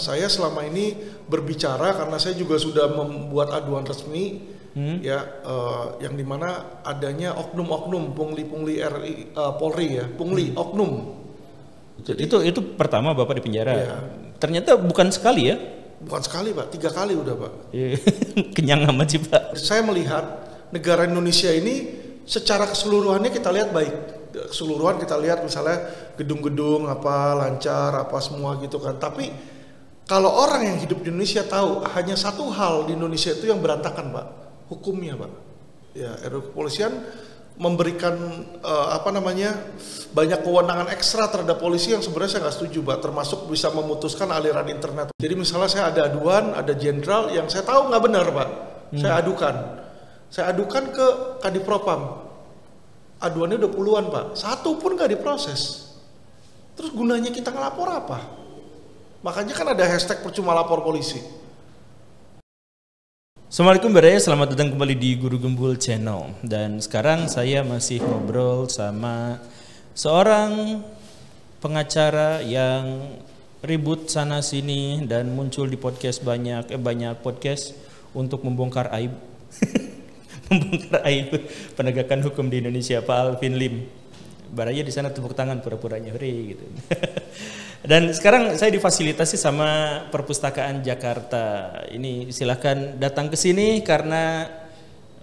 Saya selama ini berbicara karena saya juga sudah membuat aduan resmi yang dimana adanya oknum-oknum pungli RI Polri ya, pungli oknum. Jadi itu pertama Bapak di penjara. Ya. Ternyata bukan sekali ya? Bukan sekali Pak, 3 kali udah Pak. Kenyang amat sih Pak. Saya melihat negara Indonesia ini secara keseluruhannya kita lihat baik. Keseluruhan kita lihat misalnya gedung-gedung apa lancar apa semua gitu kan. Tapi kalau orang yang hidup di Indonesia tahu hanya satu hal di Indonesia itu yang berantakan Pak, hukumnya Pak. Ya, RU kepolisian memberikan banyak kewenangan ekstra terhadap polisi yang sebenarnya saya nggak setuju Pak, termasuk bisa memutuskan aliran internet. Jadi misalnya saya ada aduan, ada jenderal yang saya tahu nggak benar Pak, saya adukan ke Kadipropam, aduannya udah puluhan Pak, satu pun nggak diproses. Terus gunanya kita ngelapor apa? Makanya kan ada hashtag percuma lapor polisi. Assalamualaikum Baraya, selamat datang kembali di Guru Gembul Channel. Dan sekarang saya masih ngobrol sama seorang pengacara yang ribut sana sini dan muncul di podcast banyak podcast untuk membongkar aib membongkar aib penegakan hukum di Indonesia, Pak Alvin Lim. Baraya di sana tepuk tangan pura-puranya, hore gitu. Dan sekarang saya difasilitasi sama Perpustakaan Jakarta. Ini silahkan datang ke sini karena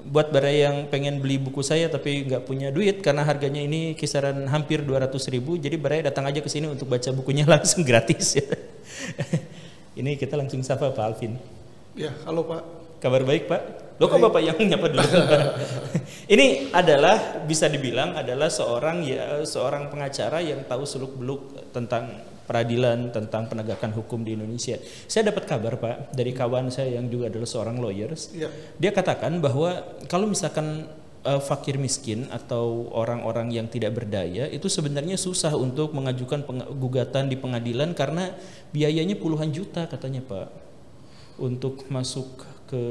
buat Baraya yang pengen beli buku saya tapi nggak punya duit karena harganya ini kisaran hampir 200.000. Jadi Baraya datang aja ke sini untuk baca bukunya langsung gratis ya. Ini kita langsung sapa Pak Alvin. Ya, halo Pak. Kabar baik Pak? Loh kok Bapak yang nyapa dulu? Ini adalah bisa dibilang adalah seorang pengacara yang tahu seluk-beluk tentang peradilan, tentang penegakan hukum di Indonesia. Saya dapat kabar Pak dari kawan saya yang juga adalah seorang lawyers. Ya. Dia katakan bahwa kalau misalkan fakir miskin atau orang-orang yang tidak berdaya itu sebenarnya susah untuk mengajukan gugatan di pengadilan karena biayanya puluhan juta katanya Pak. Untuk masuk ke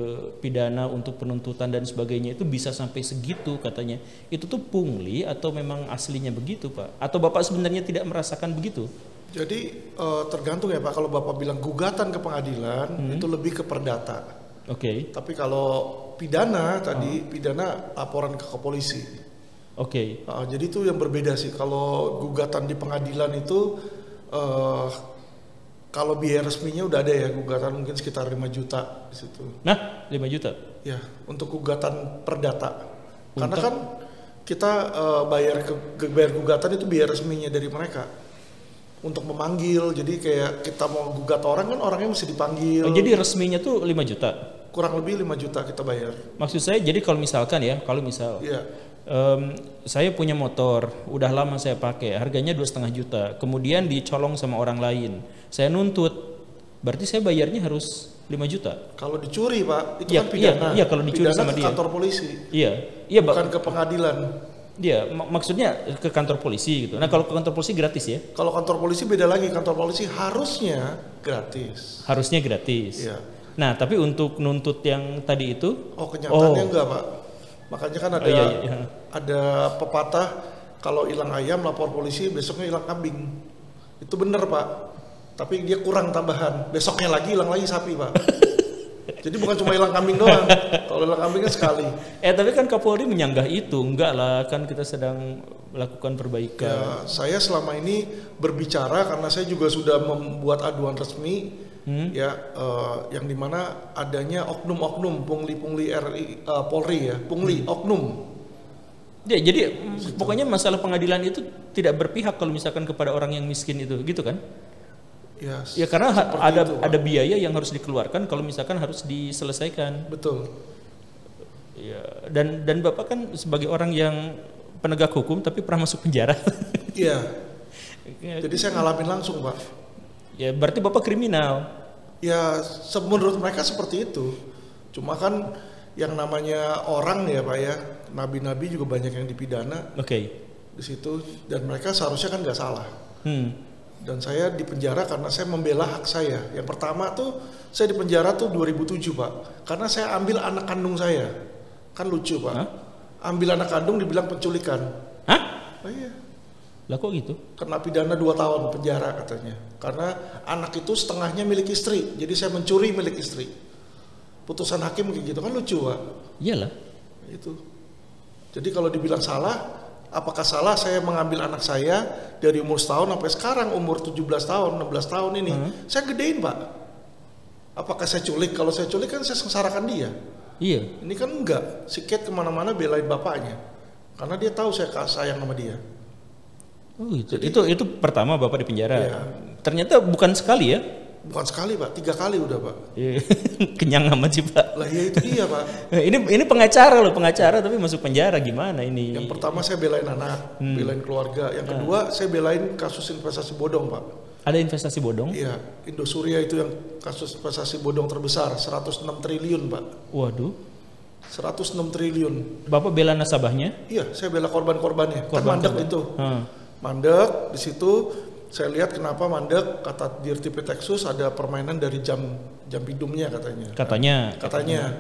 pidana untuk penuntutan dan sebagainya itu bisa sampai segitu katanya. Itu tuh pungli atau memang aslinya begitu Pak? Atau Bapak sebenarnya tidak merasakan begitu? Jadi tergantung ya Pak, kalau Bapak bilang gugatan ke pengadilan itu lebih ke perdata. Oke. Tapi kalau pidana tadi, pidana laporan ke polisi. Oke. Jadi itu yang berbeda sih. Kalau gugatan di pengadilan itu kalau biaya resminya udah ada ya, gugatan mungkin sekitar 5 juta di situ. Nah, 5 juta? Ya, untuk gugatan perdata. Karena kan kita bayar gugatan itu biaya resminya dari mereka. Untuk memanggil, jadi kayak kita mau gugat orang kan orangnya mesti dipanggil. Oh, jadi resminya tuh 5 juta? Kurang lebih 5 juta kita bayar. Maksud saya jadi kalau misalkan ya, saya punya motor, udah lama saya pakai, harganya 2,5 juta, kemudian dicolong sama orang lain, saya nuntut, berarti saya bayarnya harus 5 juta? Kalau dicuri Pak, itu kan pidana. Iya, kalau dicuri pidana sama ke dia. Kantor polisi. Iya, bukan ke pengadilan. Iya, maksudnya ke kantor polisi gitu. Nah kalau ke kantor polisi gratis ya? Kalau kantor polisi beda lagi, kantor polisi harusnya gratis. Harusnya gratis. Iya. Nah tapi untuk nuntut yang tadi itu? Kenyataannya enggak Pak. Makanya kan ada pepatah kalau hilang ayam lapor polisi, besoknya hilang kambing. Itu bener Pak. Tapi dia kurang tambahan. Besoknya lagi hilang lagi sapi Pak. Jadi bukan cuma hilang kambing doang. Kalau hilang kambing kan sekali. Tapi kan Kapolri menyanggah itu. Enggak lah, kan kita sedang melakukan perbaikan. Ya, saya selama ini berbicara karena saya juga sudah membuat aduan resmi yang dimana adanya oknum-oknum pungli RI Polri ya, pungli oknum. Ya, jadi pokoknya masalah pengadilan itu tidak berpihak kalau misalkan kepada orang yang miskin itu, gitu kan? Ya karena ada biaya yang harus dikeluarkan kalau misalkan harus diselesaikan. Betul. Ya, dan Bapak kan sebagai orang yang penegak hukum tapi pernah masuk penjara. Iya. Jadi saya ngalamin langsung Pak. Ya berarti Bapak kriminal. Ya menurut mereka seperti itu. Cuma kan yang namanya orang ya Pak ya, nabi-nabi juga banyak yang dipidana. Oke. Di situ dan mereka seharusnya kan nggak salah. Dan saya dipenjara karena saya membela hak saya. Yang pertama tuh saya dipenjara tuh 2007 Pak, karena saya ambil anak kandung saya. Kan lucu Pak. Ambil anak kandung dibilang penculikan. Hah? Oh iya. Lah kok gitu? Kena pidana 2 tahun penjara katanya. Karena anak itu setengahnya milik istri. Jadi saya mencuri milik istri. Putusan hakim kayak gitu kan lucu, Pak. Iyalah. Itu. Jadi kalau dibilang salah, apakah salah saya mengambil anak saya dari umur setahun sampai sekarang umur 17 tahun, 16 tahun ini. Saya gedein, Pak. Apakah saya culik? Kalau saya culik kan saya sengsarakan dia. Iya. Ini kan enggak. Si Cat kemana-mana belain bapaknya. Karena dia tahu saya sayang sama dia. Oh gitu. Itu pertama Bapak di penjara. Iya. Ternyata bukan sekali ya? Bukan sekali, Pak, 3 kali udah, Pak. Iya. Kenyang amat sih, Pak. Lah ya itu dia, Pak. Ini pengacara loh, pengacara tapi masuk penjara gimana ini? Yang pertama saya belain anak, belain keluarga. Yang kedua saya belain kasus investasi bodong, Pak. Ada investasi bodong? Iya, Indosuria itu yang kasus investasi bodong terbesar, 106 triliun, Pak. Waduh. 106 triliun. Bapak bela nasabahnya? Iya, saya bela korban-korbannya. Kan mandek itu. Mandek, di situ saya lihat kenapa mandek, kata Dirtipitexus ada permainan dari jam pidumnya katanya. Katanya.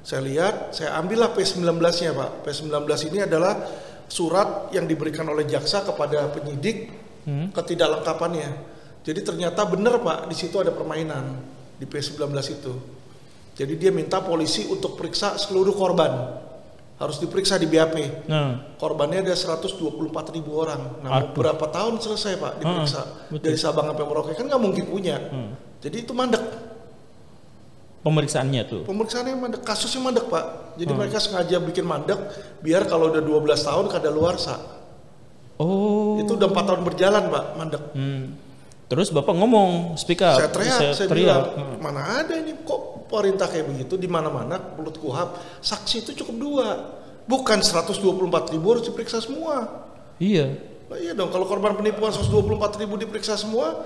Saya lihat, saya ambillah P19-nya, Pak. P19 ini adalah surat yang diberikan oleh jaksa kepada penyidik ketidaklengkapannya. Jadi ternyata benar, Pak, di situ ada permainan di P19 itu. Jadi dia minta polisi untuk periksa seluruh korban. Harus diperiksa di BAP. Korbannya ada 124.000 orang. Nah, berapa tahun selesai, Pak, diperiksa? Dari Sabang sampai Merauke kan nggak mungkin punya. Jadi itu mandek. Pemeriksaannya tuh? Pemeriksaannya mandek, kasusnya mandek, Pak. Jadi mereka sengaja bikin mandek biar kalau udah 12 tahun kadaluarsa. Oh. Itu udah 4 tahun berjalan, Pak, mandek. Terus Bapak ngomong, speak up. Saya teriak, saya bilang, mana ada ini kok perintah kayak begitu di mana-mana menurut KUHP. Saksi itu cukup 2. Bukan 124.000 harus diperiksa semua. Iya. Nah, iya dong, kalau korban penipuan 124.000 diperiksa semua,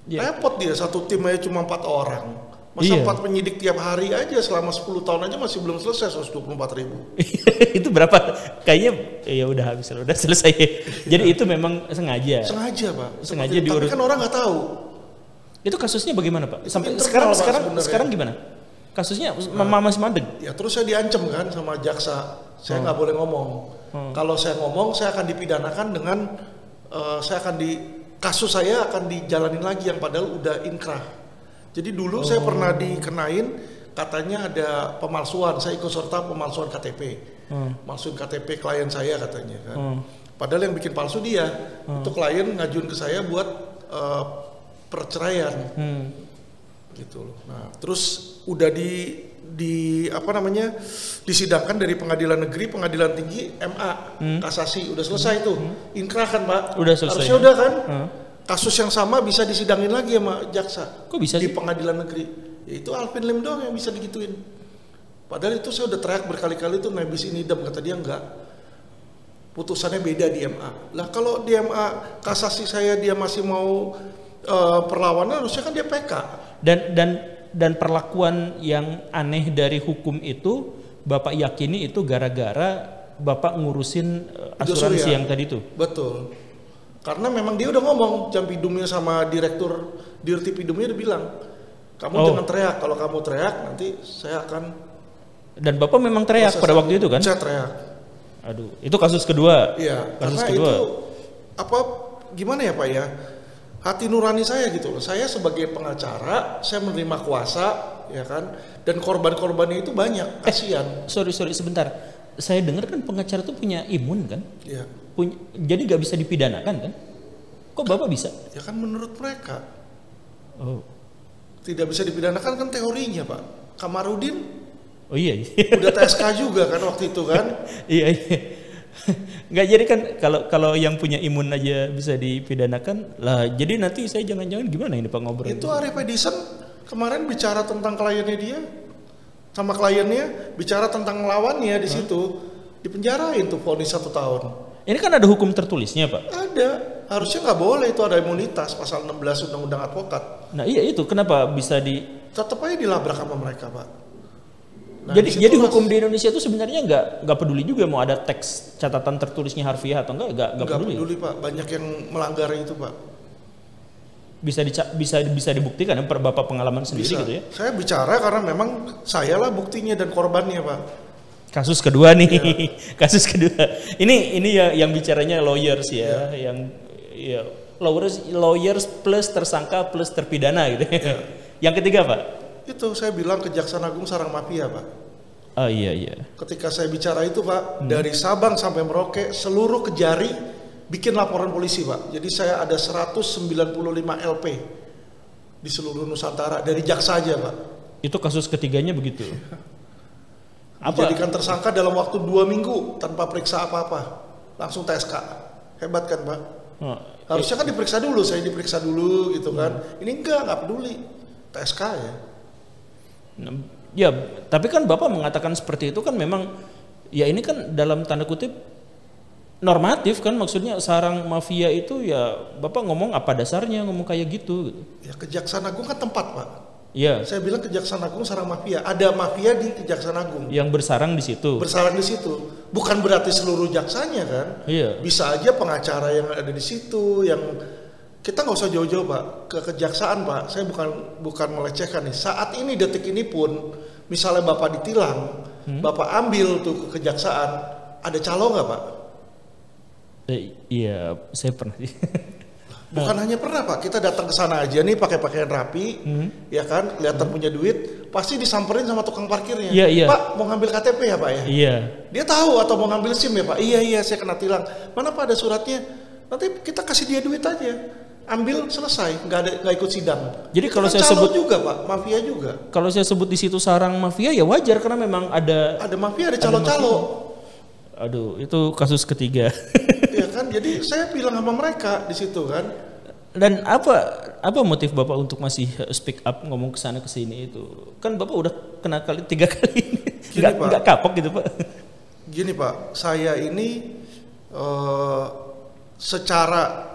repot dia, satu tim aja cuma 4 orang. Masa 4 penyidik tiap hari aja selama 10 tahun aja masih belum selesai 124.000. Itu berapa? Kayaknya ya udah habis, udah selesai. Jadi itu memang sengaja. Sengaja, Pak. Sengaja diurus. Tapi kan orang nggak tahu. Itu kasusnya bagaimana, Pak? Sampai internal, sekarang gimana? Kasusnya masih mandek. Ya terus saya diancam kan sama jaksa. Saya nggak boleh ngomong. Kalau saya ngomong saya akan dipidanakan dengan kasus saya akan dijalanin lagi yang padahal udah inkrah. Jadi dulu saya pernah dikenain katanya ada pemalsuan, saya ikut serta pemalsuan KTP. Malsuin KTP klien saya katanya kan. Padahal yang bikin palsu dia. Itu klien ngajuin ke saya buat perceraian. Gitu loh. Nah, terus udah disidangkan dari pengadilan negeri, pengadilan tinggi, MA, kasasi, udah selesai tuh. Inkrah kan, Pak? Udah selesai. Harusnya udah kan? Kasus yang sama bisa disidangin lagi sama jaksa. Kok bisa di sih? Pengadilan negeri. Ya itu Alvin Lim doang yang bisa digituin. Padahal itu saya udah teriak berkali-kali tuh nebis ini idem, kata dia enggak. Putusannya beda di MA. Lah kalau di MA kasasi saya dia masih mau perlawanan, harusnya kan dia PK. Dan perlakuan yang aneh dari hukum itu Bapak yakini itu gara-gara Bapak ngurusin asuransi yang tadi itu? Betul. Karena memang dia udah ngomong jam pidumnya sama direktur Dirtipidumnya udah bilang, kamu jangan teriak, kalau kamu teriak nanti saya akan. Dan Bapak memang teriak pada waktu itu kan? Saya teriak. Aduh, itu kasus kedua. Iya, kasus karena kedua. Itu gimana ya, Pak ya? Hati nurani saya gitu loh. Saya sebagai pengacara, saya menerima kuasa, ya kan? Dan korban-korbannya itu banyak, kasihan. Sorry sebentar. Saya dengar kan pengacara itu punya imun kan? Iya. Jadi nggak bisa dipidanakan kan? Kok Bapak bisa? Ya kan menurut mereka. Oh. Tidak bisa dipidanakan kan teorinya, Pak. Kamarudin. Oh iya. Udah TSK juga kan waktu itu kan? Iya. Nggak, jadi kan kalau yang punya imun aja bisa dipidanakan lah. Jadi nanti saya jangan-jangan gimana ini Pak ngobrol? Itu Arif Edison kemarin bicara tentang kliennya dia. Sama kliennya bicara tentang lawannya di situ, dipenjarain tuh vonis 1 tahun. Ini kan ada hukum tertulisnya, Pak? Ada, harusnya nggak boleh, itu ada imunitas pasal 16 Undang-Undang Advokat. Nah iya itu kenapa bisa tetap aja dilabrak sama mereka, Pak. Nah, jadi hukum di Indonesia itu sebenarnya nggak peduli juga mau ada teks catatan tertulisnya harfiah atau nggak peduli, Pak. Banyak yang melanggar itu, Pak. Bisa dibuktikan ya, Bapak pengalaman sendiri bisa. Gitu ya? Saya bicara karena memang saya lah buktinya dan korbannya, Pak. Kasus kedua nih, ya. Kasus kedua. Ini ya yang bicaranya lawyers ya, yang ya lawyers plus tersangka plus terpidana gitu. Yang ketiga Pak? Itu saya bilang Kejaksaan Agung sarang mafia Pak. Oh iya. Ketika saya bicara itu Pak, dari Sabang sampai Merauke seluruh Kejari bikin laporan polisi Pak. Jadi saya ada 195 LP di seluruh Nusantara dari jaksa aja Pak. Itu kasus ketiganya begitu. Dijadikan tersangka dalam waktu 2 minggu tanpa periksa apa-apa, langsung TSK. Hebat kan Pak? Harusnya kan diperiksa dulu, saya diperiksa dulu gitu kan. Ini nggak peduli, TSK ya. Ya, tapi kan Bapak mengatakan seperti itu kan memang, ya ini kan dalam tanda kutip normatif kan, maksudnya sarang mafia itu ya Bapak ngomong apa dasarnya ngomong kayak gitu. Ya Kejaksaan Agung kan tempat Pak. Iya. Saya bilang Kejaksaan Agung sarang mafia. Ada mafia di Kejaksaan Agung. Yang bersarang di situ. Bersarang di situ. Bukan berarti seluruh jaksanya kan. Iya. Bisa aja pengacara yang ada di situ, yang kita nggak usah jauh-jauh Pak ke kejaksaan Pak. Saya bukan melecehkan nih. Saat ini detik ini pun, misalnya Bapak ditilang, Bapak ambil tuh ke kejaksaan, ada calo nggak Pak? Iya, saya pernah. Bukan hanya pernah Pak, kita datang ke sana aja nih pakai pakaian rapi, ya kan, kelihatan punya duit, pasti disamperin sama tukang parkirnya. Iya. Pak mau ngambil KTP ya Pak ya? Iya. Dia tahu atau mau ngambil SIM ya Pak? Iya saya kena tilang. Mana Pak ada suratnya? Nanti kita kasih dia duit aja, ambil selesai, nggak ikut sidang. Jadi kalau kan saya sebut juga Pak, mafia juga. Kalau saya sebut di situ sarang mafia ya wajar karena memang ada mafia, ada calo-calo. Aduh, itu kasus ketiga. Ya kan, jadi saya bilang sama mereka di situ kan. Dan apa motif Bapak untuk masih speak up ngomong ke sana ke sini itu? Kan Bapak udah kena 3 kali ini. Enggak kapok gitu, Pak. Gini, Pak, saya ini secara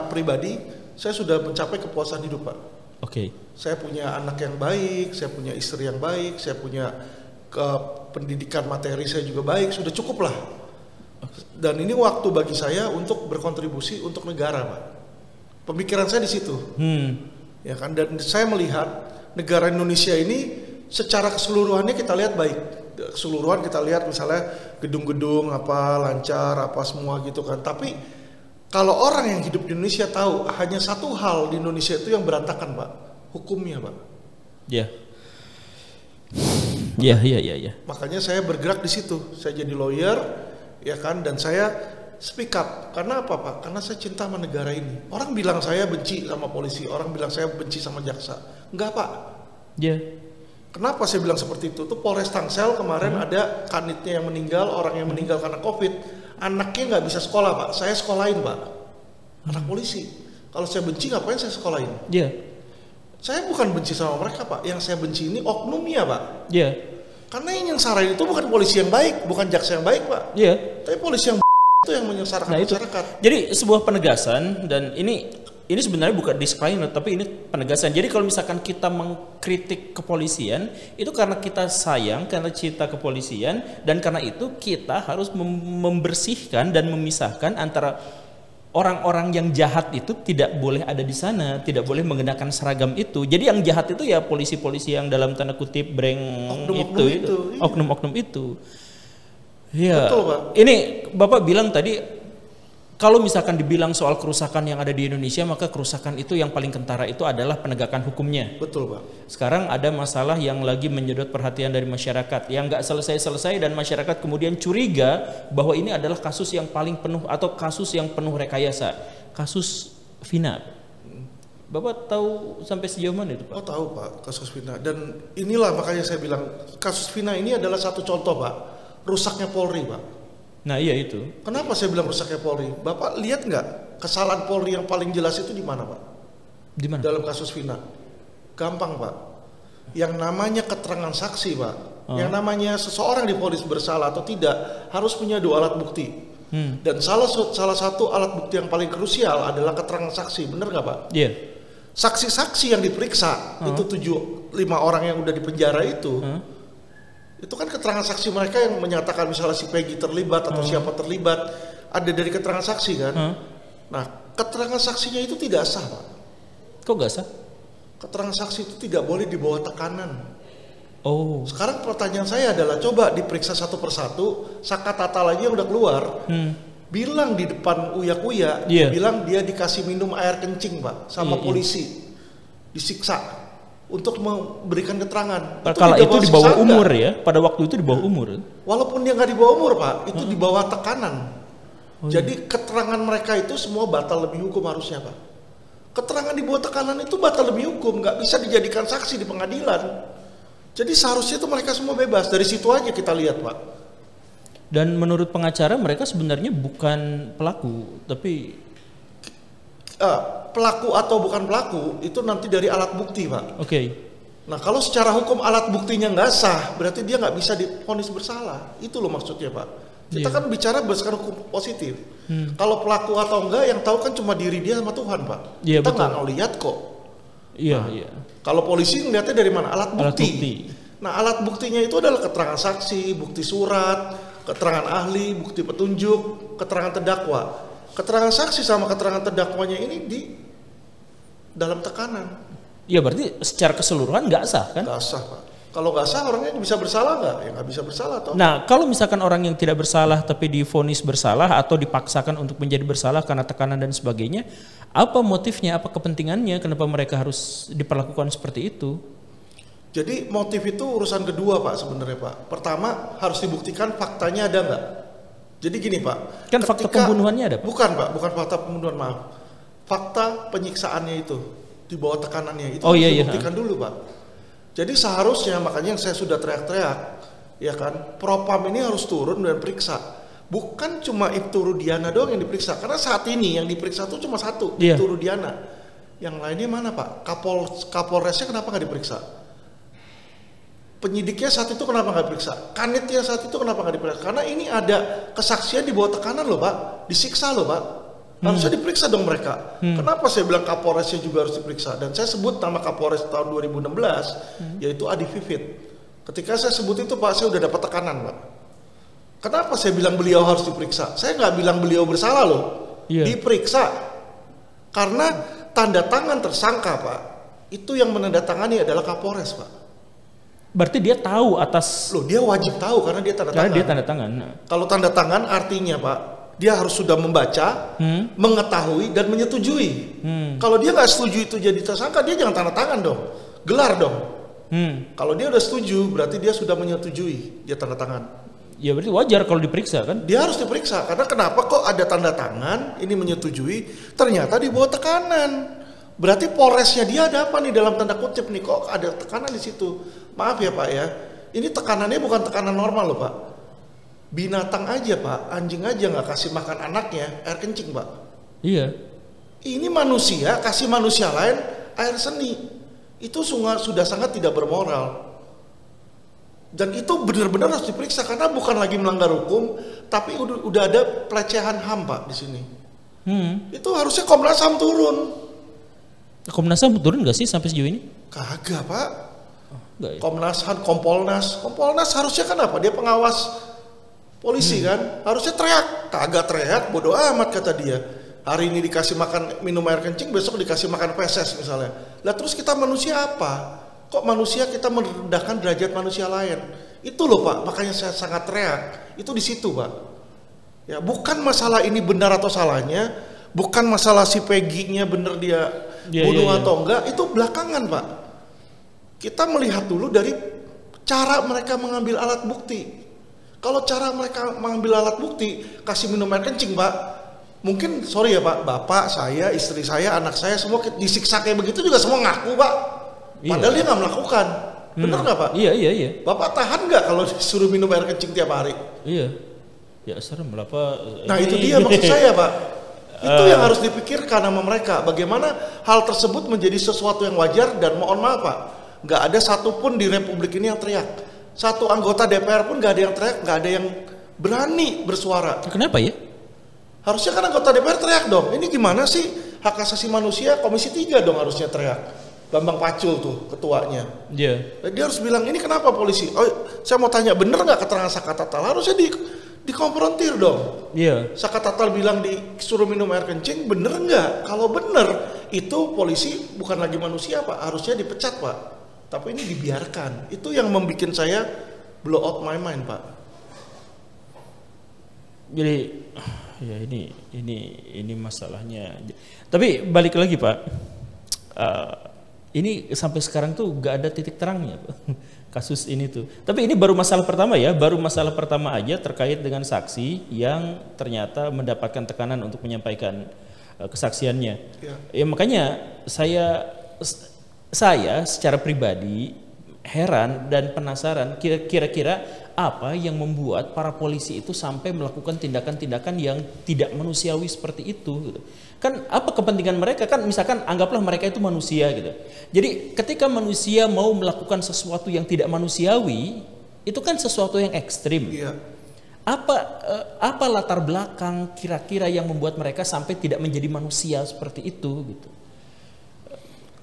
pribadi saya sudah mencapai kepuasan hidup, Pak. Oke. Saya punya anak yang baik, saya punya istri yang baik, saya punya pendidikan materi saya juga baik, sudah cukup lah. Dan ini waktu bagi saya untuk berkontribusi untuk negara, Pak. Pemikiran saya di situ. Ya kan, dan saya melihat negara Indonesia ini secara keseluruhannya kita lihat baik. Keseluruhan kita lihat misalnya gedung-gedung apa lancar apa semua gitu kan. Tapi kalau orang yang hidup di Indonesia tahu hanya satu hal di Indonesia itu yang berantakan, Pak. Hukumnya, Pak. Ya. Iya. Makanya saya bergerak di situ. Saya jadi lawyer, ya kan, dan saya speak up. Karena apa, Pak? Karena saya cinta sama negara ini. Orang bilang saya benci sama polisi, orang bilang saya benci sama jaksa. Enggak, Pak. Iya. Kenapa saya bilang seperti itu? Tuh Polres Tangsel kemarin ada kanitnya yang meninggal, orang yang meninggal karena COVID. Anaknya nggak bisa sekolah, Pak. Saya sekolahin, Pak. Anak polisi. Kalau saya benci, ngapain saya sekolahin? Iya. Saya bukan benci sama mereka, Pak. Yang saya benci ini oknumnya, Pak. Iya. Karena yang sarahin itu bukan polisi yang baik, bukan jaksa yang baik, Pak. Iya. Tapi polisi yang itu yang menyengsarakan masyarakat. Jadi sebuah penegasan, dan ini sebenarnya bukan disclaimer tapi ini penegasan. Jadi kalau misalkan kita mengkritik kepolisian itu karena kita sayang, karena cinta kepolisian, dan karena itu kita harus membersihkan dan memisahkan antara orang-orang yang jahat itu tidak boleh ada di sana, tidak boleh mengenakan seragam itu. Jadi yang jahat itu ya polisi-polisi yang dalam tanda kutip oknum-oknum itu. Ya. Betul, Pak. Ini Bapak bilang tadi kalau misalkan dibilang soal kerusakan yang ada di Indonesia, maka kerusakan itu yang paling kentara itu adalah penegakan hukumnya. Betul, Pak. Sekarang ada masalah yang lagi menyedot perhatian dari masyarakat yang nggak selesai-selesai, dan masyarakat kemudian curiga bahwa ini adalah kasus yang paling penuh atau kasus yang penuh rekayasa, kasus Vina. Bapak tahu sampai sejauh mana itu, Pak? Oh, tahu, Pak, kasus Vina. Dan inilah makanya saya bilang kasus Vina ini adalah satu contoh, Pak, rusaknya Polri, Pak. Nah iya itu. Kenapa saya bilang rusaknya Polri? Bapak lihat nggak kesalahan Polri yang paling jelas itu di mana, Pak? Di mana? Dalam kasus Vina. Gampang, Pak. Yang namanya keterangan saksi, Pak. Yang namanya seseorang divonis bersalah atau tidak harus punya 2 alat bukti. Dan salah satu alat bukti yang paling krusial adalah keterangan saksi. Bener nggak, Pak? Iya. Yeah. Saksi-saksi yang diperiksa itu 5 orang yang udah di penjara itu. Itu kan keterangan saksi mereka yang menyatakan misalnya si Peggy terlibat atau siapa terlibat, ada dari keterangan saksi kan. Nah, keterangan saksinya itu tidak sah, Pak. Kok gak sah? Keterangan saksi itu tidak boleh dibawa tekanan. Oh. Sekarang pertanyaan saya adalah coba diperiksa satu persatu, Sakatata lagi yang udah keluar. bilang di depan uya-kuya, Iya. bilang dia dikasih minum air kencing Pak sama Iya, iya. polisi, disiksa untuk memberikan keterangan. Kalau itu di bawah siksaan umur nggak? ya, pada waktu itu di bawah umur. Walaupun dia nggak di bawah umur Pak, itu di bawah tekanan. Oh, iya. Jadi keterangan mereka itu semua batal demi hukum harusnya Pak. Keterangan di bawah tekanan itu batal demi hukum, nggak bisa dijadikan saksi di pengadilan. Jadi seharusnya itu mereka semua bebas. Dari situ aja kita lihat Pak. Dan menurut pengacara mereka sebenarnya bukan pelaku, tapi Pelaku atau bukan pelaku itu nanti dari alat bukti Pak. oke. Nah kalau secara hukum alat buktinya nggak sah, berarti dia nggak bisa divonis bersalah. Itu loh maksudnya Pak. Kita Iya. kan bicara berdasarkan hukum positif. Kalau pelaku atau enggak yang tahu kan cuma diri dia sama Tuhan Pak. Iya, Kita betul. nggak ngelihat kok. Iya, iya. Kalau polisi ngeliatnya dari mana? Alat Alat bukti. bukti. Nah alat buktinya itu adalah keterangan saksi, bukti surat, keterangan ahli, bukti petunjuk, keterangan terdakwa. Keterangan saksi sama keterangan terdakwanya ini di dalam tekanan. Ya berarti secara keseluruhan nggak sah kan? Nggak sah Pak. Kalau nggak sah orangnya bisa bersalah nggak? Ya nggak bisa bersalah toh. Nah, kalau misalkan orang yang tidak bersalah tapi divonis bersalah atau dipaksakan untuk menjadi bersalah karena tekanan dan sebagainya, apa motifnya, apa kepentingannya, kenapa mereka harus diperlakukan seperti itu? Jadi motif itu urusan kedua Pak sebenarnya Pak. Pertama harus dibuktikan faktanya ada nggak. Jadi gini Pak. Kan fakta pembunuhannya ada, Pak? Bukan Pak, bukan fakta pembunuhan maaf. Fakta penyiksaannya itu di bawah tekanannya itu Oh, harus iya, iya. dibuktikan dulu Pak. Jadi seharusnya makanya yang saya sudah teriak-teriak, ya kan, Propam ini harus turun dan periksa. Bukan cuma Ibtu Rudiana doang yang diperiksa, karena saat ini yang diperiksa itu cuma satu, Iya. Ibtu Rudiana. Yang lainnya mana Pak? Kapolresnya kenapa nggak diperiksa? Penyidiknya saat itu kenapa nggak diperiksa? Kanitnya saat itu kenapa nggak diperiksa? Karena ini ada kesaksian di bawah tekanan loh Pak, disiksa loh Pak. Harusnya diperiksa dong mereka. Kenapa saya bilang Kapolresnya juga harus diperiksa? Dan saya sebut nama Kapolres tahun 2016, yaitu Adi Vivit. Ketika saya sebut itu Pak, saya udah dapat tekanan Pak. Kenapa saya bilang beliau harus diperiksa? Saya nggak bilang beliau bersalah loh. Iya. Diperiksa. Karena tanda tangan tersangka Pak, itu yang menandatangani adalah Kapolres Pak. Berarti dia tahu atas Loh dia wajib tahu karena dia tanda karena tangan. dia tanda tangan. Nah. Kalau tanda tangan artinya Pak, dia harus sudah membaca, mengetahui dan menyetujui. Kalau dia nggak setuju itu jadi tersangka, dia jangan tanda tangan dong, gelar dong. Kalau dia udah setuju, berarti dia sudah menyetujui, dia tanda tangan. Ya berarti wajar kalau diperiksa kan? Dia harus diperiksa karena kenapa kok ada tanda tangan, ini menyetujui, ternyata di bawah tekanan. Berarti Polresnya dia ada apa nih dalam tanda kutip nih, kok ada tekanan di situ. Maaf ya Pak ya, ini tekanannya bukan tekanan normal loh Pak. Binatang aja Pak, anjing aja nggak kasih makan anaknya air kencing Pak. Iya. Ini manusia kasih manusia lain air seni, itu sudah sangat tidak bermoral. Dan itu benar-benar harus diperiksa karena bukan lagi melanggar hukum, tapi udah ada pelecehan HAM Pak di sini. Itu harusnya Komnas HAM turun. Komnas HAM turun nggak sih sampai sejauh ini? Kagak Pak. Nggak ya? Komnas HAM, Kompolnas harusnya kan apa? Dia pengawas polisi kan, harusnya teriak. Kagak teriak, bodoh amat kata dia. Hari ini dikasih makan minum air kencing, besok dikasih makan feses misalnya. Lah terus kita manusia apa? Kok manusia kita merendahkan derajat manusia lain? Itu loh Pak, makanya saya sangat teriak. Itu di situ Pak. Ya bukan masalah ini benar atau salahnya, bukan masalah si Peggy-nya bener dia bunuh atau enggak, itu belakangan Pak. Kita melihat dulu dari cara mereka mengambil alat bukti. Kalau cara mereka mengambil alat bukti, kasih minum air kencing Pak, mungkin sorry ya Pak, bapak saya, istri saya, anak saya semua disiksa kayak begitu juga semua ngaku Pak. Padahal dia nggak melakukan, bener nggak Pak? Iya. Bapak tahan nggak kalau disuruh minum air kencing tiap hari? Iya. Ya serem lah Pak. Nah itu dia maksud saya Pak. Itu yang harus dipikirkan sama mereka. Bagaimana hal tersebut menjadi sesuatu yang wajar dan mohon maaf Pak, nggak ada satupun di Republik ini yang teriak. Satu anggota DPR pun nggak ada yang teriak, nggak ada yang berani bersuara. Kenapa ya? Harusnya kan anggota DPR teriak dong. Ini gimana sih hak asasi manusia Komisi 3 dong harusnya teriak. Bambang Pacul tuh ketuanya. Iya. Dia harus bilang ini kenapa polisi? Oh, saya mau tanya bener nggak keterangan Sakatatal? Harusnya dikonfrontir dong. Iya. Sakatatal bilang disuruh minum air kencing, bener nggak? Kalau bener, itu polisi bukan lagi manusia Pak, harusnya dipecat Pak. Tapi ini dibiarkan. Itu yang membuat saya blow out my mind Pak. Jadi Ya ini masalahnya. Tapi balik lagi Pak, ini sampai sekarang tuh gak ada titik terangnya Pak, kasus ini tuh. Tapi ini baru masalah pertama ya, baru masalah pertama aja terkait dengan saksi yang ternyata mendapatkan tekanan untuk menyampaikan kesaksiannya. Ya makanya saya secara pribadi heran dan penasaran kira-kira apa yang membuat para polisi itu sampai melakukan tindakan-tindakan yang tidak manusiawi seperti itu gitu. Kan apa kepentingan mereka, kan misalkan anggaplah mereka itu manusia gitu. Jadi ketika manusia mau melakukan sesuatu yang tidak manusiawi, itu kan sesuatu yang ekstrim. Iya. Apa latar belakang kira-kira yang membuat mereka sampai tidak menjadi manusia seperti itu gitu.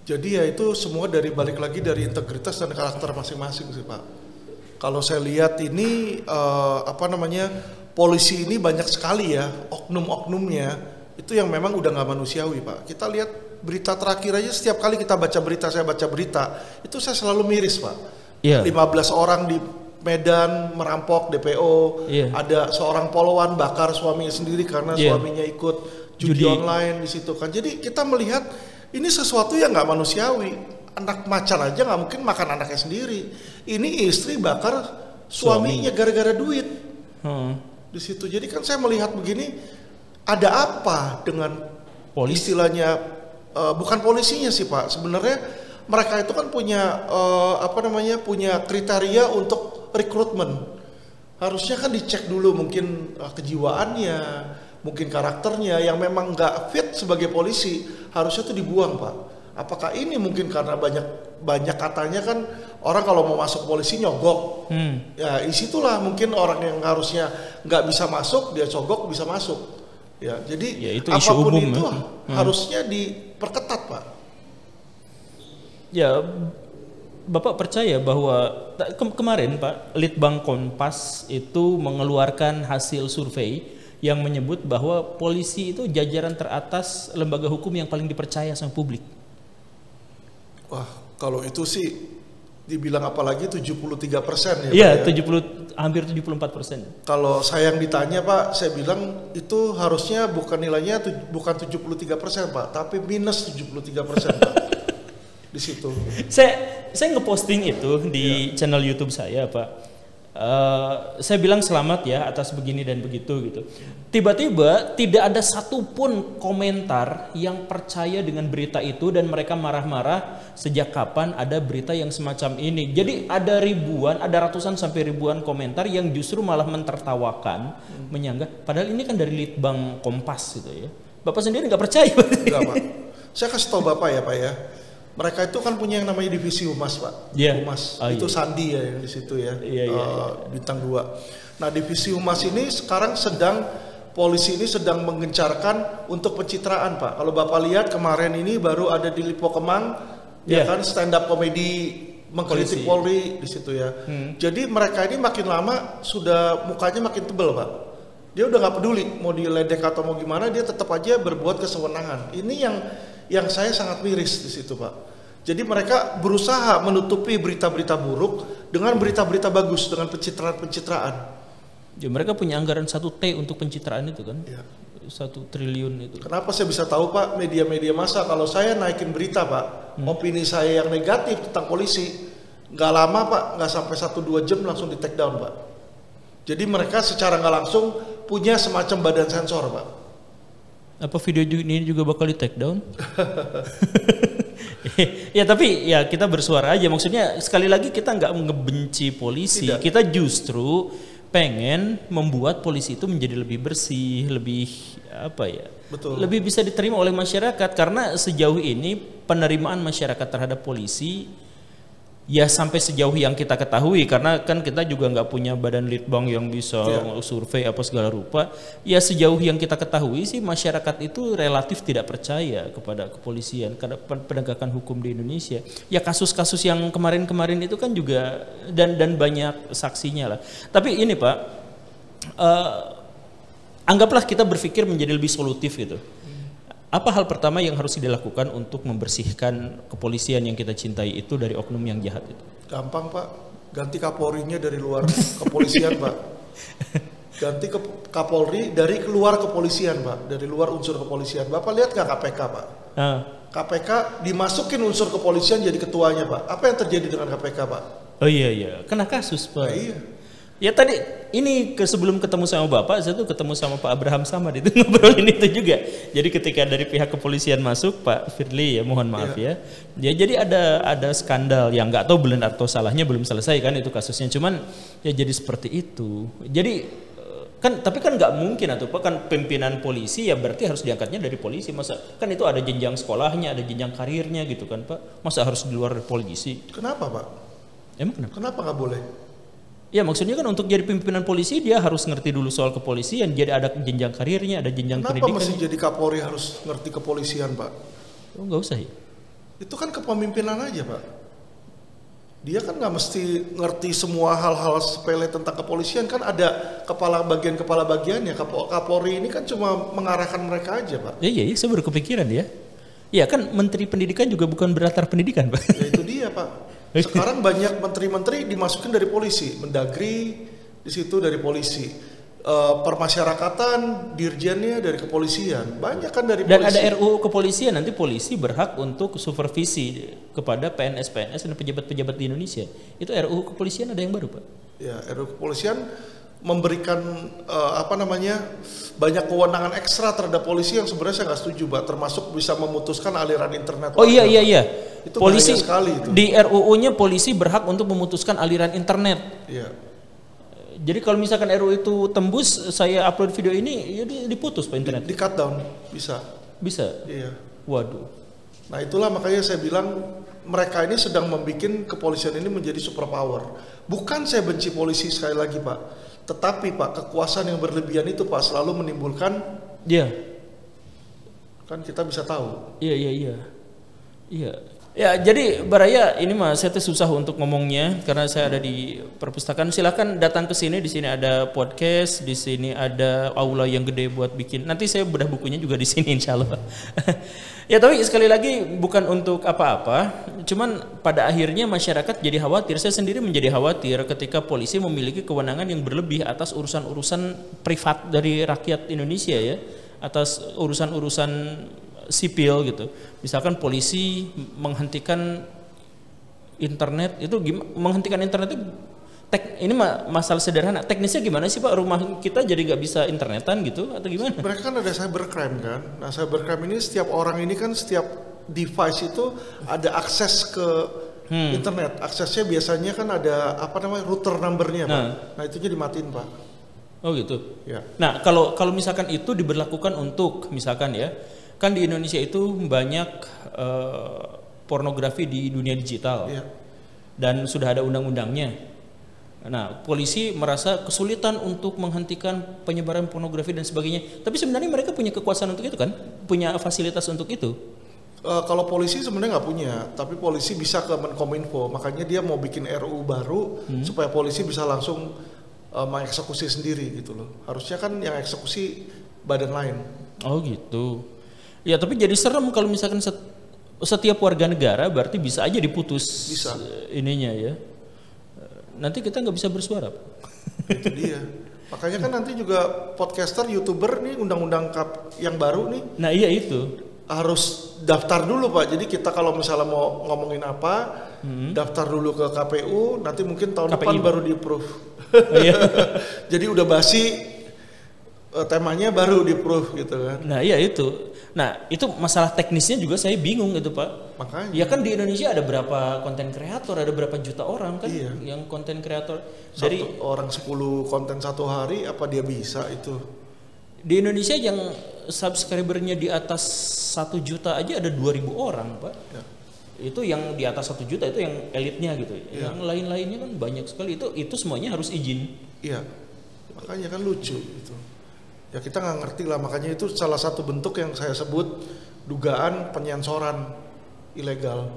Jadi ya itu semua balik lagi dari integritas dan karakter masing-masing sih Pak. Kalau saya lihat ini polisi ini banyak sekali ya oknum-oknumnya itu yang memang udah nggak manusiawi Pak. Kita lihat berita terakhir aja, setiap kali kita baca berita, saya baca berita itu saya selalu miris Pak. 15 orang di Medan merampok DPO, ada seorang polwan bakar suaminya sendiri karena suaminya ikut judi online di situ kan. Jadi kita melihat ini sesuatu yang nggak manusiawi. Anak macan aja nggak mungkin makan anaknya sendiri. Ini istri bakar suaminya gara-gara duit di situ. Jadi kan saya melihat begini, ada apa dengan istilahnya bukan polisinya sih Pak. Sebenarnya mereka itu kan punya punya kriteria untuk rekrutmen. Harusnya kan dicek dulu mungkin kejiwaannya, mungkin karakternya yang memang nggak fit sebagai polisi, harusnya tuh dibuang Pak. Apakah ini mungkin karena banyak katanya kan orang kalau mau masuk polisi nyogok, ya disitulah mungkin orang yang harusnya nggak bisa masuk dia cogok bisa masuk, ya jadi ya, itu apapun isu umum, itu harusnya diperketat Pak. Ya Bapak percaya bahwa kemarin Pak Litbang Kompas itu mengeluarkan hasil survei yang menyebut bahwa polisi itu jajaran teratas lembaga hukum yang paling dipercaya sama publik. Wah, kalau itu sih dibilang apalagi 73% ya. Iya, ya, hampir 74%. Kalau saya yang ditanya Pak, saya bilang itu harusnya bukan nilainya bukan 73% Pak, tapi minus 73% Pak. Di situ. Saya ngeposting itu di channel YouTube saya Pak. Saya bilang selamat ya atas begini dan begitu gitu. Tiba-tiba tidak ada satupun komentar yang percaya dengan berita itu dan mereka marah-marah sejak kapan ada berita yang semacam ini. Jadi ada ratusan sampai ribuan komentar yang justru malah mentertawakan, menyanggah. Padahal ini kan dari Litbang Kompas gitu ya. Bapak sendiri nggak percaya? Enggak Pak. Saya kasih tahu Bapak ya Pak ya. Mereka itu kan punya yang namanya divisi humas Pak, humas itu Sandi ya yang di situ ya, bintang 2. Nah divisi humas ini sekarang polisi ini sedang menggencarkan untuk pencitraan Pak. Kalau Bapak lihat kemarin ini baru ada di Lipo Kemang, ya kan stand up komedi mengkritik Polri di situ ya. Jadi mereka ini makin lama sudah mukanya makin tebel Pak. Dia udah nggak peduli mau diledek atau mau gimana, dia tetap aja berbuat kesewenangan. Ini yang saya sangat miris di situ Pak. Jadi mereka berusaha menutupi berita-berita buruk dengan berita-berita bagus, dengan pencitraan-pencitraan. Ya, mereka punya anggaran 1 T untuk pencitraan itu kan, ya. 1 triliun itu. Kenapa saya bisa tahu Pak? Media-media massa kalau saya naikin berita Pak, opini saya yang negatif tentang polisi, nggak lama Pak, nggak sampai 1-2 jam langsung di take down Pak. Jadi mereka secara nggak langsung punya semacam badan sensor Pak. Apa video ini juga bakal di take down? Ya tapi ya kita bersuara aja, maksudnya sekali lagi kita nggak ngebenci polisi. Tidak. Kita justru pengen membuat polisi itu menjadi lebih bersih, lebih lebih bisa diterima oleh masyarakat, karena sejauh ini penerimaan masyarakat terhadap polisi ya sampai sejauh yang kita ketahui, karena kan kita juga nggak punya badan litbang yang bisa survei apa segala rupa. Ya sejauh yang kita ketahui sih masyarakat itu relatif tidak percaya kepada kepolisian, karena penegakan hukum di Indonesia. Ya kasus-kasus yang kemarin-kemarin itu kan juga dan banyak saksinya lah. Tapi ini Pak, anggaplah kita berpikir menjadi lebih solutif gitu. Apa hal pertama yang harus dilakukan untuk membersihkan kepolisian yang kita cintai itu dari oknum yang jahat itu? Gampang Pak, ganti Kapolrinya dari luar kepolisian Pak. Ganti ke Kapolri dari luar kepolisian, Pak. Dari luar unsur kepolisian. Bapak lihat nggak KPK, Pak? KPK dimasukin unsur kepolisian jadi ketuanya, Pak. Apa yang terjadi dengan KPK, Pak? Oh iya, kena kasus, Pak. Iya. Ya tadi ini sebelum ketemu sama Bapak, saya tuh ketemu sama Pak Abraham Samad itu ngobrolin itu juga. Jadi ketika dari pihak kepolisian masuk, Pak Firly ya mohon maaf ya. Ya jadi ada skandal yang nggak tahu benar atau salahnya belum selesai kan itu kasusnya. Cuman ya jadi seperti itu. Jadi kan tapi kan nggak mungkin atau Pak kan pimpinan polisi ya berarti harus diangkatnya dari polisi. Masa kan itu ada jenjang sekolahnya, ada jenjang karirnya gitu kan Pak. Masa harus di luar polisi? Kenapa, Pak? Emang kenapa? Kenapa nggak boleh? Ya maksudnya kan untuk jadi pimpinan polisi dia harus ngerti dulu soal kepolisian, jadi ada jenjang karirnya, ada jenjang pendidikan. Kenapa mesti jadi Kapolri harus ngerti kepolisian, Pak? Oh nggak usah ya? Itu kan kepemimpinan aja, Pak. Dia kan nggak mesti ngerti semua hal-hal sepele tentang kepolisian, kan ada kepala bagiannya. Kapolri ini kan cuma mengarahkan mereka aja, Pak. Iya, saya baru kepikiran ya. Ya kan Menteri Pendidikan juga bukan berlatar pendidikan, Pak. Ya itu dia, Pak. Sekarang banyak menteri-menteri dimasukin dari polisi, Mendagri di situ dari polisi, permasyarakatan dirjennya dari kepolisian, banyak kan dari polisi. Dan ada RUU kepolisian, nanti polisi berhak untuk supervisi kepada PNS dan pejabat-pejabat di Indonesia. Itu RUU kepolisian ada yang baru, Pak? Ya, RUU kepolisian memberikan banyak kewenangan ekstra terhadap polisi yang sebenarnya saya nggak setuju, Pak. Termasuk bisa memutuskan aliran internet. Oh iya. Itu polisi sekali itu. Di RUU-nya polisi berhak untuk memutuskan aliran internet. Iya. Jadi kalau misalkan RUU itu tembus, saya upload video ini, ya diputus Pak internet. Di cut down bisa. Bisa. Iya. Waduh. Nah itulah makanya saya bilang mereka ini sedang membuat kepolisian ini menjadi superpower. Bukan saya benci polisi sekali lagi, Pak. Tetapi Pak, kekuasaan yang berlebihan itu Pak selalu menimbulkan. Iya. Kan kita bisa tahu. Iya. Ya, jadi Baraya ini mah saya tuh susah untuk ngomongnya karena saya ada di perpustakaan. Silakan datang ke sini. Di sini ada podcast, di sini ada aula yang gede buat bikin. Nanti saya bedah bukunya juga di sini insya Allah. Ya tapi sekali lagi bukan untuk apa-apa. Cuman pada akhirnya masyarakat jadi khawatir. Saya sendiri menjadi khawatir ketika polisi memiliki kewenangan yang berlebih atas urusan-urusan privat dari rakyat Indonesia ya, atas urusan-urusan sipil gitu. Misalkan polisi menghentikan internet itu menghentikan internet itu ini masalah sederhana. Teknisnya gimana sih Pak? Rumah kita jadi nggak bisa internetan gitu atau gimana? Mereka kan ada cybercrime kan. Nah cybercrime ini setiap orang ini kan setiap device itu ada akses ke internet. Aksesnya biasanya kan ada router numbernya Pak. Nah itu jadi dimatiin Pak. Oh gitu. Ya. Nah kalau misalkan itu diberlakukan untuk misalkan ya. Kan di Indonesia itu banyak pornografi di dunia digital dan sudah ada undang-undangnya. Nah, polisi merasa kesulitan untuk menghentikan penyebaran pornografi dan sebagainya. Tapi sebenarnya mereka punya kekuasaan untuk itu kan, punya fasilitas untuk itu. Kalau polisi sebenarnya nggak punya, tapi polisi bisa ke Menkominfo. Makanya dia mau bikin RUU baru supaya polisi bisa langsung mengeksekusi sendiri gitu loh. Harusnya kan yang eksekusi badan lain. Oh gitu. Ya tapi jadi serem kalau misalkan setiap warga negara berarti bisa aja diputus ininya ya. Nanti kita nggak bisa bersuara. Itu dia. Makanya kan nanti juga podcaster, YouTuber nih undang-undang yang baru nih. Nah iya itu. Harus daftar dulu Pak. Jadi kita kalau misalnya mau ngomongin apa, daftar dulu ke KPU. Nanti mungkin tahun depan baru di-approve. Oh, iya. Jadi udah basi. Temanya baru di-approve gitu kan. Nah iya itu. Nah itu masalah teknisnya juga saya bingung gitu Pak. Makanya. Ya kan di Indonesia ada berapa konten kreator, ada berapa juta orang kan yang konten kreator. Dari orang 10 konten satu hari apa dia bisa itu? Di Indonesia yang subscribernya di atas 1 juta aja ada 2.000 orang Pak. Ya. Itu yang di atas 1 juta itu yang elitnya gitu. Ya. Yang lain-lainnya kan banyak sekali. Itu semuanya harus izin. Iya. Makanya kan lucu itu. Ya kita nggak ngerti lah, makanya itu salah satu bentuk yang saya sebut dugaan penyensoran ilegal.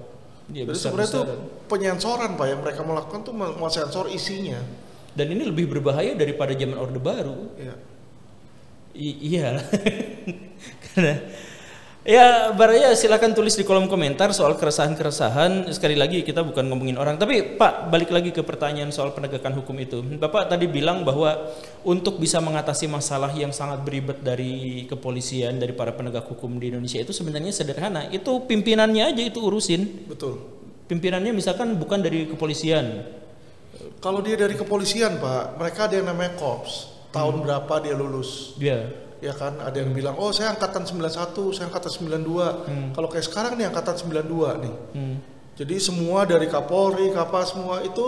Ya, jadi sebenarnya itu penyensoran Pak yang mereka melakukan tuh mensensor isinya. Dan ini lebih berbahaya daripada zaman Orde Baru. Iya. Iya. Karena Ya, Baraya silakan tulis di kolom komentar soal keresahan-keresahan. Sekali lagi kita bukan ngomongin orang, tapi Pak, balik lagi ke pertanyaan soal penegakan hukum itu. Bapak tadi bilang bahwa untuk bisa mengatasi masalah yang sangat beribet dari kepolisian, dari para penegak hukum di Indonesia itu sebenarnya sederhana. Itu pimpinannya aja itu urusin. Betul. Pimpinannya misalkan bukan dari kepolisian. Kalau dia dari kepolisian, Pak, mereka ada yang namanya korps. Tahun berapa dia lulus? Iya. Ya kan, ada yang bilang, oh saya angkatan 91, saya angkatan 92. Kalau kayak sekarang nih angkatan 92 nih. Jadi semua dari Kapolri, Kapas semua itu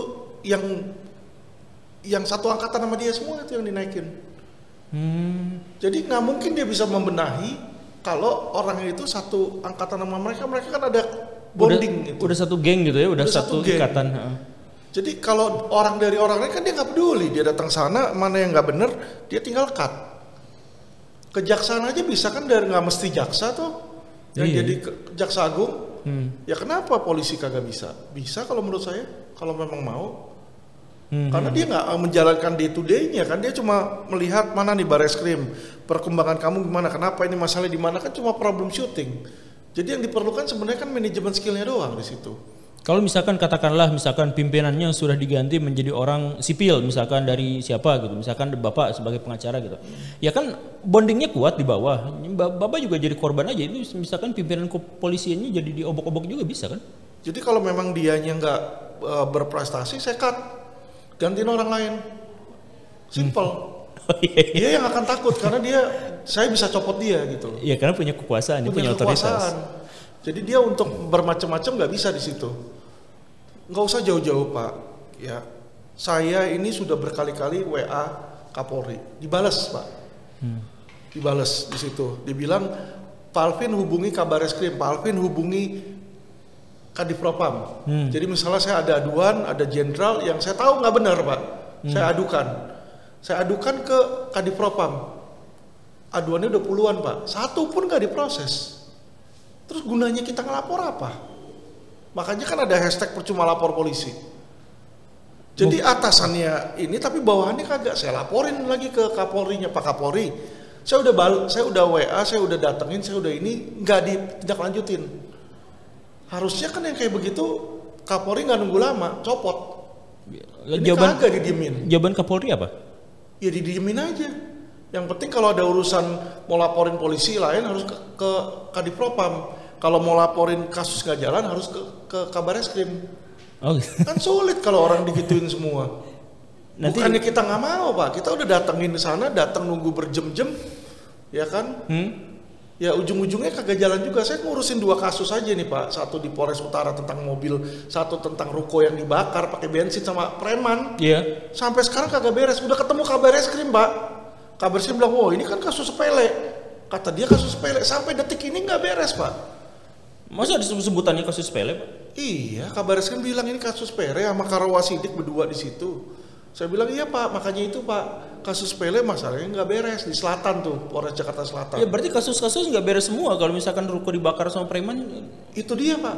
yang satu angkatan sama dia semua itu yang dinaikin. Jadi nggak mungkin dia bisa membenahi kalau orang itu satu angkatan sama mereka kan ada bonding udah satu geng gitu ya, udah satu ikatan. Jadi kalau orang dari orang lain kan dia nggak peduli, dia datang sana mana yang nggak bener dia tinggal cut. Kejaksaan aja bisa kan, dari nggak mesti jaksa tuh yang jadi jaksa agung. Ya kenapa polisi kagak bisa? Bisa kalau menurut saya, kalau memang mau. Karena dia nggak menjalankan day to day-nya kan, dia cuma melihat mana nih Bareskrim, perkembangan kamu gimana, kenapa ini masalahnya di mana, kan cuma problem shooting. Jadi yang diperlukan sebenarnya kan manajemen skillnya doang di situ. Kalau misalkan katakanlah misalkan pimpinannya sudah diganti menjadi orang sipil, misalkan dari siapa gitu, misalkan Bapak sebagai pengacara gitu, ya kan bondingnya kuat di bawah. Bapak juga jadi korban aja, itu misalkan pimpinan kepolisiannya jadi diobok-obok juga bisa kan? Jadi kalau memang dianya nggak berprestasi, saya cut, gantiin orang lain, simple. Dia yang akan takut karena saya bisa copot dia gitu. Iya, karena punya kekuasaan, dia punya otoritas. Jadi dia untuk bermacam-macam nggak bisa di situ. Nggak usah jauh-jauh Pak. Ya, saya ini sudah berkali-kali WA Kapolri, dibalas Pak. Dibalas di situ. Dibilang Pak Alvin hubungi Kabareskrim, Pak Alvin hubungi Kadifropam. Jadi misalnya saya ada aduan, ada jenderal yang saya tahu nggak benar Pak, saya adukan ke Kadifropam. Aduannya udah puluhan Pak, satu pun nggak diproses. Terus gunanya kita ngelapor apa? Makanya kan ada hashtag percuma lapor polisi. Jadi atasannya ini tapi bawahannya kagak. Saya laporin lagi ke Kapolrinya, Pak Kapolri. Saya udah WA, saya udah datengin, saya udah ini nggak ditindaklanjutin. Harusnya kan yang kayak begitu Kapolri nggak nunggu lama, copot. Ini kagak didiemin. Jawaban Kapolri apa? Ya didiemin aja. Yang penting kalau ada urusan mau laporin polisi lain harus ke Kadifropam. Kalau mau laporin kasus nggak jalan harus ke Kabareskrim. Oh. Kan sulit kalau orang digituin semua. Bukannya kita nggak mau Pak, kita udah datengin di sana, datang nunggu berjam-jam, ya kan? Ya ujung-ujungnya kagak jalan juga. Saya ngurusin 2 kasus aja nih Pak, satu di Polres Utara tentang mobil, satu tentang ruko yang dibakar pakai bensin sama preman. Iya. Sampai sekarang kagak beres. Udah ketemu Kabareskrim Pak. Kabareskrim bilang, oh ini kan kasus sepele. Kata dia kasus sepele, sampai detik ini nggak beres Pak. Masa disebut-sebutannya kasus sepele Pak? Iya, Kabareskrim bilang ini kasus sepele sama Karawasidik berdua di situ. Saya bilang iya Pak, makanya itu Pak, kasus sepele masalahnya nggak beres di selatan tuh, Polres Jakarta Selatan. Ya berarti kasus-kasus nggak beres semua kalau misalkan ruko dibakar sama preman. Itu dia Pak.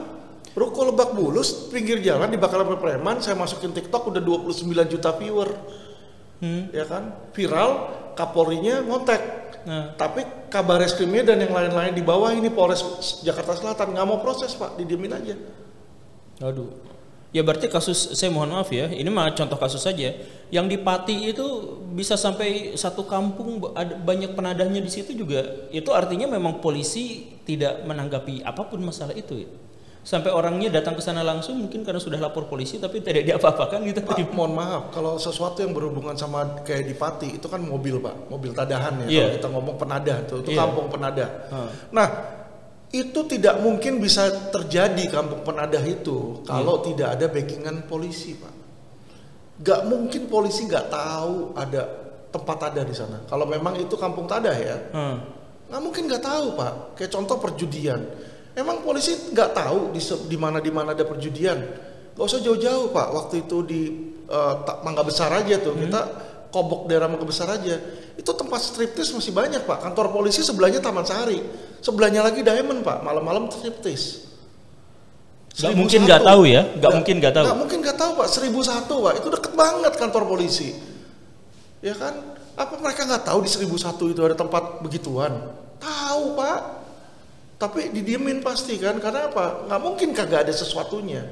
Ruko Lebak Bulus pinggir jalan dibakar sama preman, saya masukin TikTok udah 29 juta viewer. Ya kan? Viral, Kapolrinya ngontek. Tapi Kabareskrimnya dan yang lain-lain di bawah ini Polres Jakarta Selatan nggak mau proses Pak, didiemin aja. Aduh. Ya berarti kasus, saya mohon maaf ya, ini mah contoh kasus saja. Yang di Pati itu bisa sampai satu kampung ada banyak penadahnya di situ juga. Itu artinya memang polisi tidak menanggapi apapun masalah itu. Sampai orangnya datang ke sana langsung mungkin karena sudah lapor polisi tapi tidak diapa-apakan gitu. Pak, mohon maaf, kalau sesuatu yang berhubungan sama kayak di Pati itu kan mobil Pak, mobil tadahan ya. Kalau kita ngomong penadah itu kampung penadah. Nah, itu tidak mungkin bisa terjadi kampung penadah itu kalau tidak ada backingan polisi Pak. Gak mungkin polisi gak tahu ada tempat tadah di sana. Kalau memang itu kampung tadah ya, gak mungkin gak tahu Pak. Kayak contoh perjudian. Emang polisi nggak tahu di mana ada perjudian? Gak usah jauh-jauh Pak. Waktu itu di Mangga Besar aja tuh kita kobok daerah Mangga Besar aja. Itu tempat striptis masih banyak Pak. Kantor polisi sebelahnya Taman Sari, sebelahnya lagi Diamond Pak. Malam-malam striptis. Gak mungkin nggak tahu ya? Gak mungkin nggak tahu. Gak mungkin nggak tahu Pak. 1001 Pak. Itu deket banget kantor polisi. Ya kan? Apa mereka nggak tahu di 1001 itu ada tempat begituan? Tahu Pak. Tapi didiemin pasti kan, karena apa? Nggak mungkin kagak ada sesuatunya.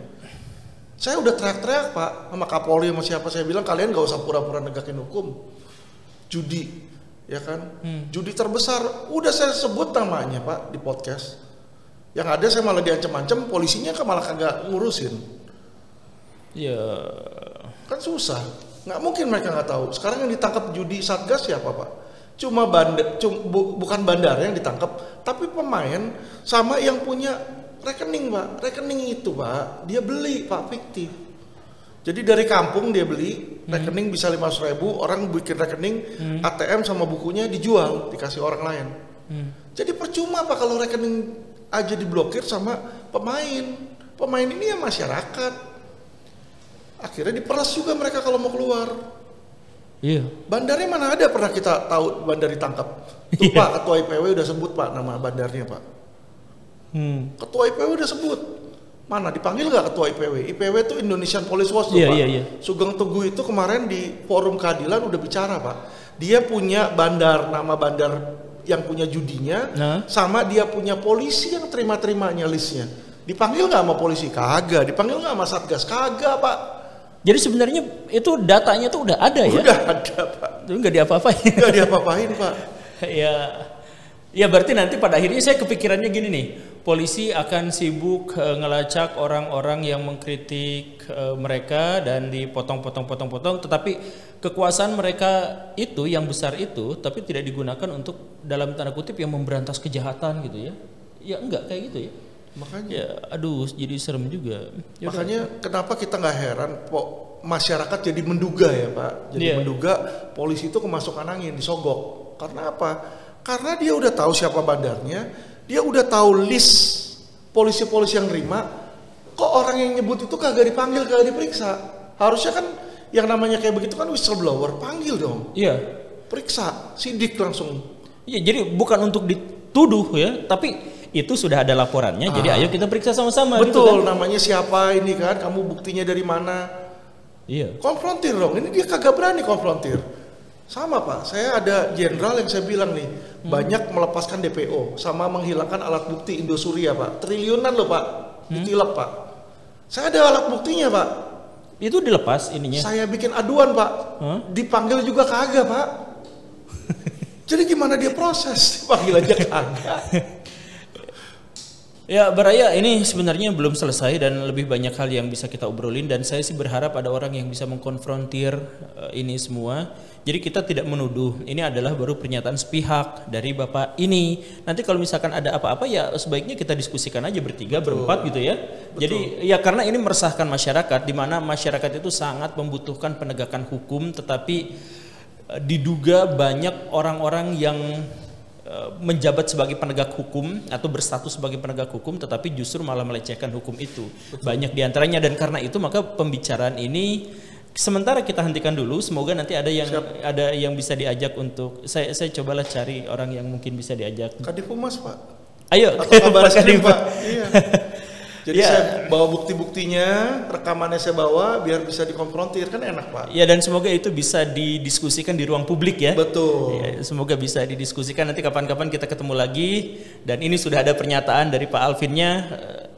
Saya udah teriak-teriak Pak, sama Kapolri sama siapa, saya bilang kalian gak usah pura-pura negakin hukum. Judi, ya kan? Judi terbesar, udah saya sebut namanya Pak di podcast. Yang ada saya malah diancam-ancam, polisinya kan malah kagak ngurusin. Ya. Kan susah, nggak mungkin mereka nggak tahu. Sekarang yang ditangkap judi Satgas siapa Pak? Bukan bandar yang ditangkap, tapi pemain sama yang punya rekening Pak. Rekening itu Pak, dia beli Pak, fiktif. Jadi dari kampung dia beli, rekening bisa 500.000, orang bikin rekening, ATM sama bukunya dijual, dikasih orang lain. Jadi percuma Pak kalau rekening aja diblokir sama pemain. Pemain ini ya masyarakat. Akhirnya diperas juga mereka kalau mau keluar. Iya. Bandarnya mana ada pernah kita tahu bandar ditangkap? Tuh Pak, ketua IPW udah sebut Pak nama bandarnya Pak. Ketua IPW udah sebut. Mana dipanggil nggak ketua IPW? IPW itu Indonesian Police Watch tuh Pak. Sugeng Teguh itu kemarin di forum keadilan udah bicara Pak. Dia punya bandar, nama bandar yang punya judinya, sama dia punya polisi yang terima-terimanya listnya. Dipanggil nggak sama polisi? Kagak. Dipanggil nggak sama Satgas? Kagak Pak. Jadi sebenarnya itu datanya tuh udah ada ya? Udah ada Pak. Itu nggak diapa-apain. Nggak diapa-apain Pak. Ya berarti nanti pada akhirnya saya kepikirannya gini nih, polisi akan sibuk ngelacak orang-orang yang mengkritik mereka dan dipotong-potong, tetapi kekuasaan mereka itu yang besar itu, tapi tidak digunakan untuk dalam tanda kutip yang memberantas kejahatan gitu ya? Ya enggak kayak gitu ya? Makanya ya aduh jadi serem juga. Makanya kenapa kita nggak heran kok masyarakat jadi menduga ya Pak, jadi menduga polisi itu kemasukan angin, disogok. Karena apa? Karena dia udah tahu siapa bandarnya, dia udah tahu list polisi-polisi yang nerima. Kok orang yang nyebut itu kagak dipanggil, kagak diperiksa? Harusnya kan yang namanya kayak begitu kan whistleblower, panggil dong. Iya. Periksa, sidik langsung. Iya, jadi bukan untuk dituduh ya, tapi itu sudah ada laporannya, jadi ayo kita periksa sama-sama. Betul, gitu kan? Namanya siapa ini kan, kamu buktinya dari mana? Iya. Konfrontir dong, ini dia kagak berani konfrontir. Sama Pak, saya ada jenderal yang saya bilang nih, banyak melepaskan DPO, sama menghilangkan alat bukti Indosuria Pak. Triliunan loh Pak, ditilap Pak. Saya ada alat buktinya Pak. Itu dilepas ininya? Saya bikin aduan Pak, dipanggil juga kagak Pak. Jadi gimana dia proses, dipanggil aja kagak. Ya Baraya, ini sebenarnya belum selesai dan lebih banyak hal yang bisa kita obrolin, dan saya sih berharap ada orang yang bisa mengkonfrontir ini semua. Jadi kita tidak menuduh, ini adalah baru pernyataan sepihak dari Bapak ini. Nanti kalau misalkan ada apa-apa ya sebaiknya kita diskusikan aja bertiga, berempat gitu ya. Jadi ya karena ini meresahkan masyarakat, di mana masyarakat itu sangat membutuhkan penegakan hukum, tetapi diduga banyak orang-orang yang menjabat sebagai penegak hukum atau berstatus sebagai penegak hukum tetapi justru malah melecehkan hukum itu. Banyak diantaranya, dan karena itu maka pembicaraan ini sementara kita hentikan dulu. Semoga nanti ada yang bisa diajak untuk saya cobalah cari orang yang mungkin bisa diajak. Kadifumas Pak. Ayo atau kabar Pak. Iya. Jadi saya bawa bukti-buktinya, rekamannya saya bawa biar bisa dikonfrontir, kan enak Pak. Ya, dan semoga itu bisa didiskusikan di ruang publik ya. Betul. Ya, semoga bisa didiskusikan, nanti kapan-kapan kita ketemu lagi. Dan ini sudah ada pernyataan dari Pak Alvinnya,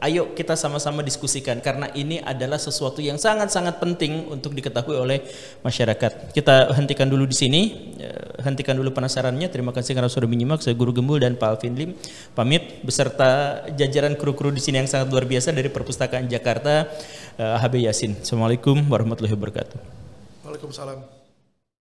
ayo kita sama-sama diskusikan karena ini adalah sesuatu yang sangat-sangat penting untuk diketahui oleh masyarakat. Kita hentikan dulu di sini, hentikan dulu penasarannya. Terima kasih karena sudah menyimak. Saya Guru Gembul dan Pak Alvin Lim pamit beserta jajaran kru-kru di sini yang sangat luar biasa dari Perpustakaan Jakarta, HB Yasin. Assalamualaikum warahmatullahi wabarakatuh. Waalaikumsalam.